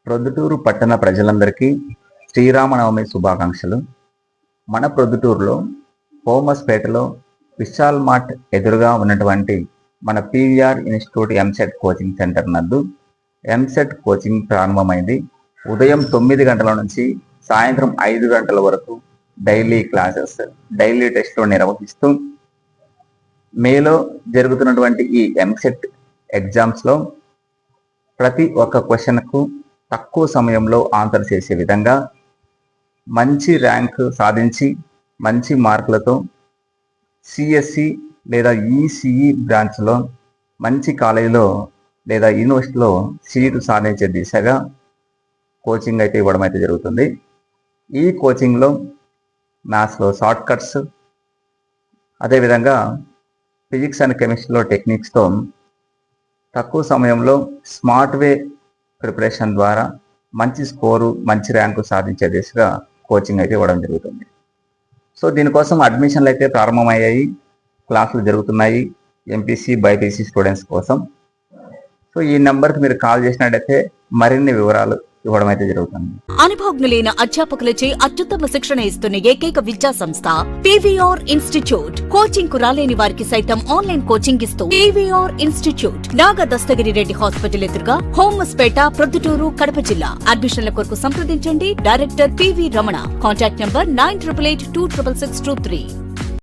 ప్రొద్దుటూరు పట్టణ ప్రజలందరికీ శ్రీరామనవమి శుభాకాంక్షలు. మన ప్రొద్దుటూరులో హోమస్పేటలో విశాల్ మార్ట్ ఎదురుగా ఉన్నటువంటి మన PVR institute EAMCET coaching centre నందు ఎంసెట్ కోచింగ్ ప్రారంభమైంది. ఉదయం 9 గంటల నుంచి సాయంత్రం 5 గంటల వరకు డైలీ క్లాసెస్, డైలీ టెస్టులు నిర్వహిస్తూ మేలో జరుగుతున్నటువంటి ఈ ఎంసెట్ ఎగ్జామ్స్లో ప్రతి ఒక్క క్వశ్చన్కు తక్కువ సమయంలో ఆన్సర్ చేసే విధంగా మంచి ర్యాంక్ సాధించి మంచి మార్కులతో సిఎస్సి లేదా ఈసీఈ బ్రాంచ్లో మంచి కాలేజీలో లేదా యూనివర్సిటీలో సీటు సాధించే దిశగా కోచింగ్ అయితే ఇవ్వడం అయితే జరుగుతుంది. ఈ కోచింగ్లో మ్యాథ్స్లో షార్ట్ కట్స్, అదేవిధంగా ఫిజిక్స్ అండ్ కెమిస్ట్రీలో టెక్నిక్స్తో తక్కువ సమయంలో స్మార్ట్ వే ప్రిపరేషన్ ద్వారా మంచి స్కోరు, మంచి ర్యాంకు సాధించే దిశగా కోచింగ్ అయితే ఇవ్వడం జరుగుతుంది. సో దీనికోసం అడ్మిషన్లు అయితే ప్రారంభమయ్యాయి, క్లాసులు జరుగుతున్నాయి ఎంపీసీ బైపీసీ స్టూడెంట్స్ కోసం. సో ఈ నెంబర్కి మీరు కాల్ చేసినట్టయితే మరిన్ని వివరాలు ఇవ్వడం అయితే జరుగుతుంది. అనుభవజ్ఞులైన అధ్యాపకులచే అత్యుత్తమ శిక్షణ ఇస్తున్న ఏకైక విద్యా సంస్థ పీవీఆర్ ఇన్స్టిట్యూట్. కోచింగ్ కు రాలేని వారికి సైతం ఆన్లైన్ కోచింగ్ ఇస్తూ పీవీఆర్ ఇన్స్టిట్యూట్, నాగ దస్తగిరి రెడ్డి హాస్పిటల్ ఎదురుగా, హోమస్పేట, ప్రొద్దుటూరు, కడప జిల్లా. అడ్మిషన్ల కొరకు సంప్రదించండి. Director PV Ramana. Contact number 9882666623.